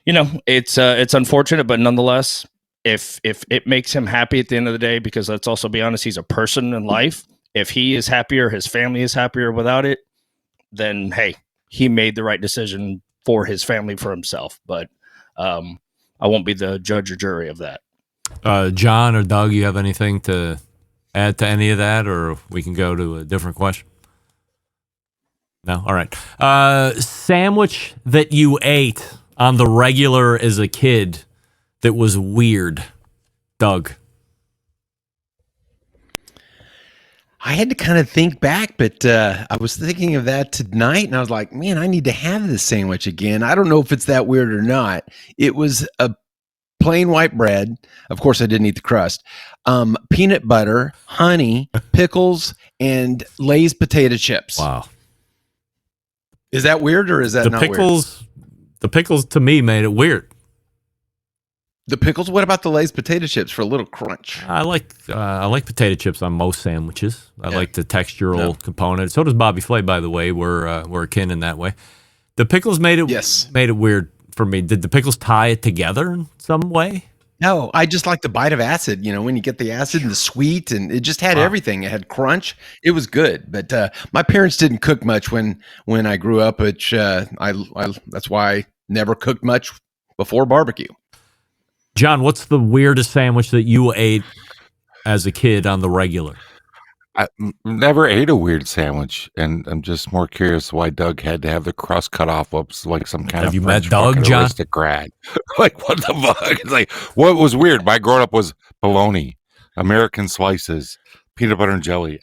it's unfortunate, but nonetheless, if it makes him happy at the end of the day, because let's also be honest, he's a person in life. If he is happier, his family is happier without it, then, hey, he made the right decision for his family, for himself. But I won't be the judge or jury of that. John or Doug, you have anything to add to any of that, or we can go to a different question? No? All right. Sandwich that you ate on the regular as a kid that was weird. Doug. I had to kind of think back, but I was thinking of that tonight, and I was like, man, I need to have this sandwich again. I don't know if it's that weird or not. It was a plain white bread. Of course, I didn't eat the crust. Peanut butter, honey, pickles, and Lay's potato chips. Wow. Is that weird or is that not weird? The pickles to me made it weird. The pickles? What about the Lay's potato chips for a little crunch? I like potato chips on most sandwiches. I like the textural component. So does Bobby Flay, by the way. We're akin in that way. The pickles made it weird for me. Did the pickles tie it together in some way? No, I just like the bite of acid. When you get the acid and the sweet, and it just had everything. It had crunch. It was good. But my parents didn't cook much when I grew up, which I that's why I never cooked much before barbecue. John, what's the weirdest sandwich that you ate as a kid on the regular? I never ate a weird sandwich, and I'm just more curious why Doug had to have the crust cut off. Whoops, like some kind have of you French met Doug, John? Aristocrat. Like, what the fuck? It's like, what was weird? My growing up was bologna, American slices, peanut butter and jelly.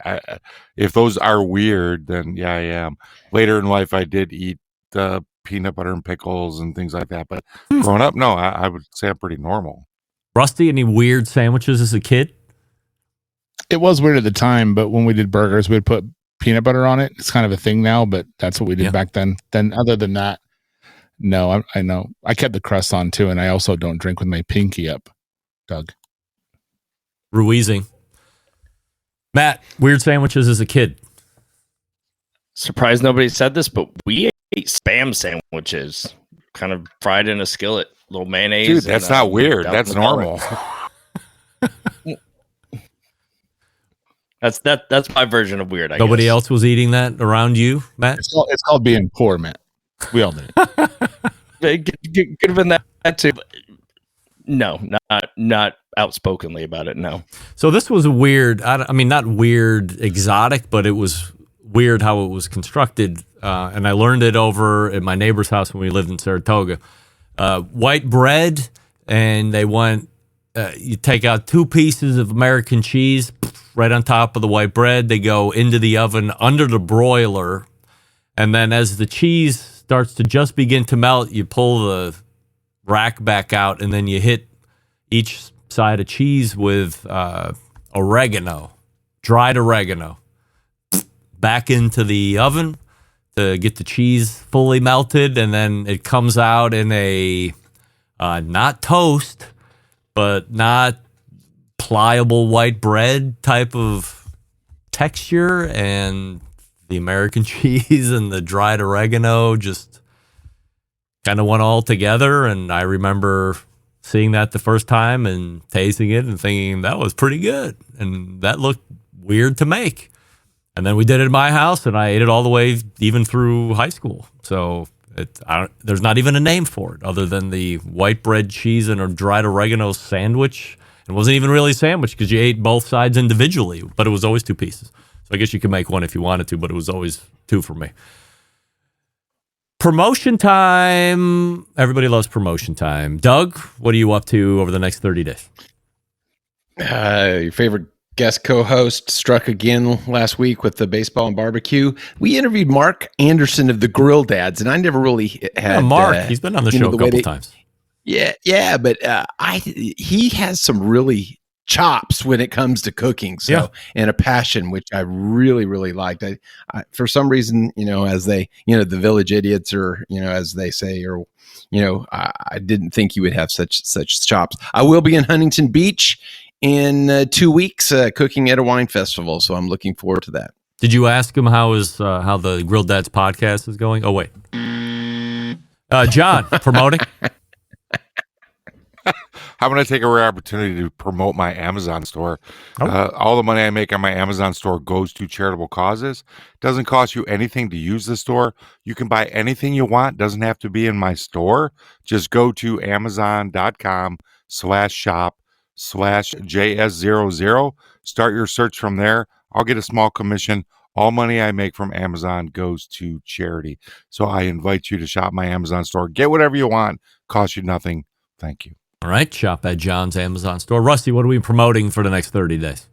If those are weird, then yeah, I am. Later in life, I did eat peanut butter and pickles and things like that. But growing up, no, I would say I'm pretty normal. Rusty, any weird sandwiches as a kid? It was weird at the time, but when we did burgers, we'd put peanut butter on it. It's kind of a thing now, but that's what we did back then. Then other than that, no, I know. I kept the crust on too, and I also don't drink with my pinky up, Doug. Ruizing. Matt, weird sandwiches as a kid. Surprised nobody said this, but we ate Spam sandwiches, kind of fried in a skillet, little mayonnaise. Dude, that's not weird. That's normal. That's my version of weird. Nobody else was eating that around you, Matt? It's called being poor, Matt. We all did it. Could have been that too. But no, not outspokenly about it. No. So this was weird. I mean, not weird, exotic, but it was weird how it was constructed. And I learned it over at my neighbor's house when we lived in Saratoga. White bread, and they want you take out 2 pieces of American cheese right on top of the white bread. They go into the oven under the broiler, and then as the cheese starts to just begin to melt, you pull the rack back out, and then you hit each side of cheese with oregano, dried oregano, back into the oven to get the cheese fully melted, and then it comes out in a not toast, but not pliable white bread type of texture, and the American cheese and the dried oregano just kind of went all together. And I remember seeing that the first time and tasting it and thinking that was pretty good, and that looked weird to make. And then we did it at my house, and I ate it all the way even through high school. So there's not even a name for it other than the white bread cheese and a dried oregano sandwich. It wasn't even really a sandwich because you ate both sides individually, but it was always 2 pieces. So I guess you could make one if you wanted to, but it was always 2 for me. Promotion time. Everybody loves promotion time. Doug, what are you up to over the next 30 days? Your favorite guest co-host struck again last week with the baseball and barbecue. We interviewed Mark Anderson of the Grill Dads, and I never really had Mark. He's been on the show a couple times. Yeah, but he has some really chops when it comes to cooking, and a passion which I really, really liked. I for some reason, as they, the village idiots, or as they say, or I didn't think you would have such chops. I will be in Huntington Beach in 2 weeks, cooking at a wine festival, so I'm looking forward to that. Did you ask him how the Grill Dads podcast is going? Oh wait, John, promoting. I'm going to take a rare opportunity to promote my Amazon store. All the money I make on my Amazon store goes to charitable causes. Doesn't cost you anything to use the store. You can buy anything you want. Doesn't have to be in my store. Just go to amazon.com/shop/JS00. Start your search from there. I'll get a small commission. All money I make from Amazon goes to charity. So I invite you to shop my Amazon store. Get whatever you want. Cost you nothing. Thank you. All right, shop at John's Amazon store. Rusty, what are we promoting for the next 30 days?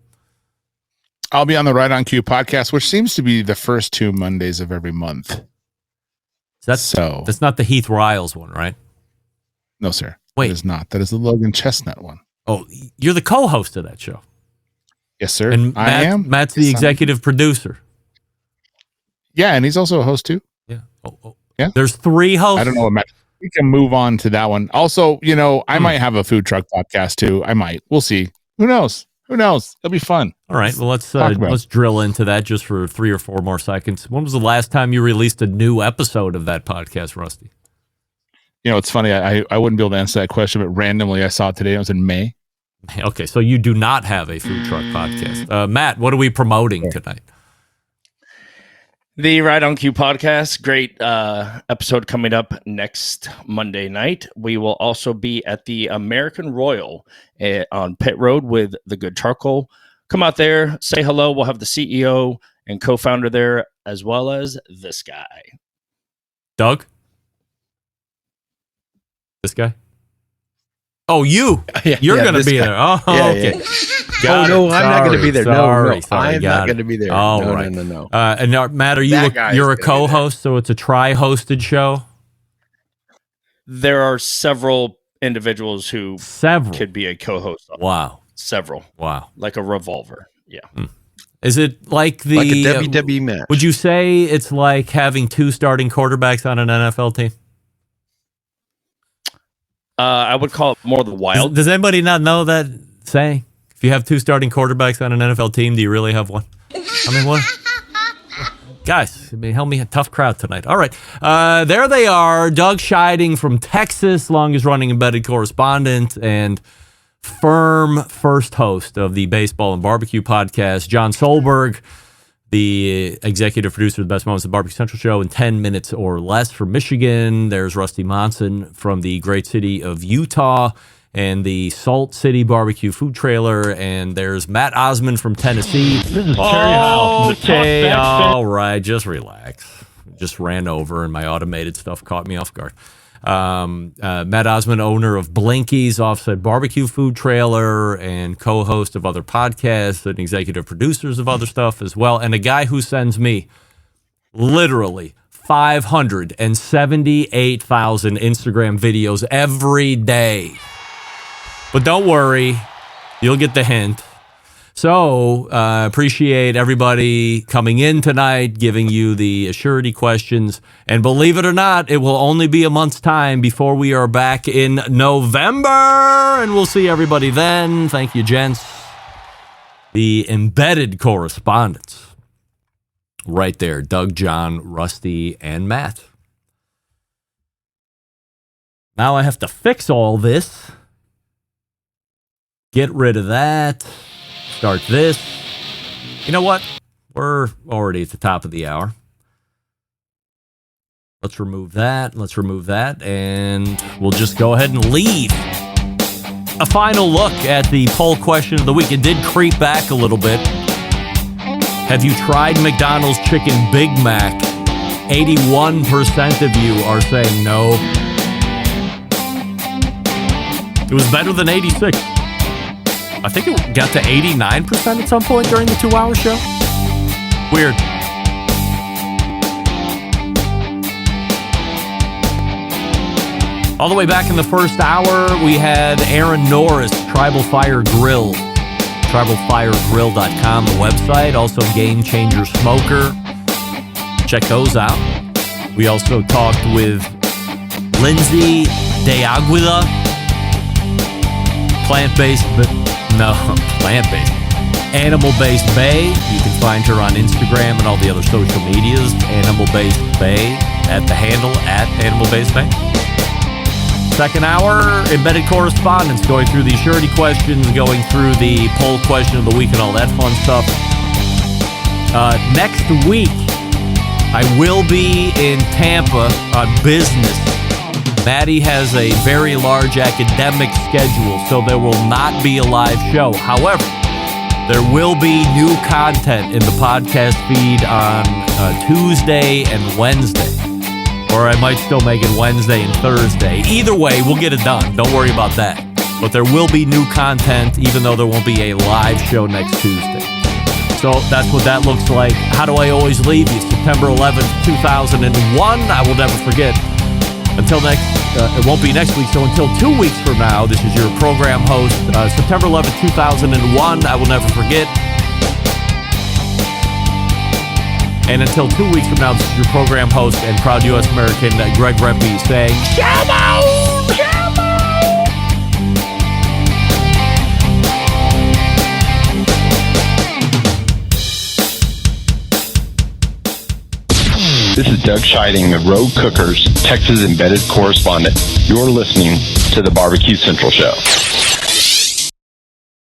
I'll be on the Right on Cue podcast, which seems to be the first 2 Mondays of every month. That's not the Heath Riles one, right? No, sir. Wait. It is not. That is the Logan Chestnut one. Oh, you're the co-host of that show. Yes, sir. And I am. Matt's the executive producer. Yeah, and he's also a host too. Yeah. Yeah. There's 3 hosts. I don't know what Matt. We can move on to that one. Also, I might have a food truck podcast too. I might. We'll see. Who knows? It'll be fun. All right. Well, let's drill into that just for 3 or 4 more seconds. When was the last time you released a new episode of that podcast, Rusty? It's funny. I wouldn't be able to answer that question, but randomly I saw it today. It was in May. Okay, so you do not have a food truck podcast. Matt, what are we promoting tonight? The Right on Cue podcast, great episode coming up next Monday night. We will also be at the American Royal on Pit Road with the Good Charcoal. Come out there, say hello. We'll have the CEO and co-founder there, as well as this guy. Doug? This guy? Oh, you. You're going to be there. Oh, okay. I'm not going to be there. Sorry, I'm not going to be there. All no, right. No. And now, Matt, you're a co-host, so it's a tri-hosted show? There are several individuals who could be a co-host. Wow. Several. Wow. Like a revolver. Yeah. Is it like a WWE match? Would you say it's like having 2 starting quarterbacks on an NFL team? I would call it more the wild. Does anybody not know that saying? If you have 2 starting quarterbacks on an NFL team, do you really have one? I mean, what? Guys, help me, a tough crowd tonight. All right. There they are. Doug Scheiding from Texas, longest running embedded correspondent, and firm first host of the Baseball and Barbecue podcast, John Solberg, the executive producer of the Best Moments of the Barbecue Central show in 10 minutes or less from Michigan. There's Rusty Monson from the great city of Utah and the Salt City Barbecue Food Trailer. And there's Matt Osmond from Tennessee. This is Terry Howell. Okay, all right, just relax. Just ran over and my automated stuff caught me off guard. Matt Osmond, owner of Blinky's Offset Barbecue Food Trailer and co-host of other podcasts and executive producers of other stuff as well. And a guy who sends me literally 578,000 Instagram videos every day. But don't worry, you'll get the hint. So, appreciate everybody coming in tonight, giving you the Assurity questions. And believe it or not, it will only be a month's time before we are back in November. And we'll see everybody then. Thank you, gents. The Embedded Correspondents. Right there. Doug, John, Rusty, and Matt. Now I have to fix all this. Get rid of that. Start this. You know what? We're already at the top of the hour. Let's remove that. And we'll just go ahead and leave. A final look at the poll question of the week. It did creep back a little bit. Have you tried McDonald's Chicken Big Mac? 81% of you are saying no. It was better than 86. I think it got to 89% at some point during the 2-hour show. Weird. All the way back in the first hour, we had Aaron Norris, Tribal Fire Grill. TribalFireGrill.com, the website. Also Game Changer Smoker. Check those out. We also talked with Lindsay De Aguila. Plant-based Animal-Based Bay. You can find her on Instagram and all the other social medias. Animal-Based Bay at the handle at Animal-Based Bay. Second hour, Embedded Correspondents, going through the Assurity questions, going through the poll question of the week and all that fun stuff. Next week, I will be in Tampa on business. Maddie has a very large academic schedule, so there will not be a live show. However, there will be new content in the podcast feed on Tuesday and Wednesday. Or I might still make it Wednesday and Thursday. Either way, we'll get it done. Don't worry about that. But there will be new content, even though there won't be a live show next Tuesday. So that's what that looks like. How do I always leave you? September 11th, 2001. I will never forget. Until next, it won't be next week, so until 2 weeks from now, this is your program host, September 11th, 2001, I will never forget. And until 2 weeks from now, this is your program host and proud U.S. American, Greg Rempe, saying, Shalom! This is Doug Scheiding of Rogue Cookers, Texas Embedded Correspondent. You're listening to the Barbecue Central Show.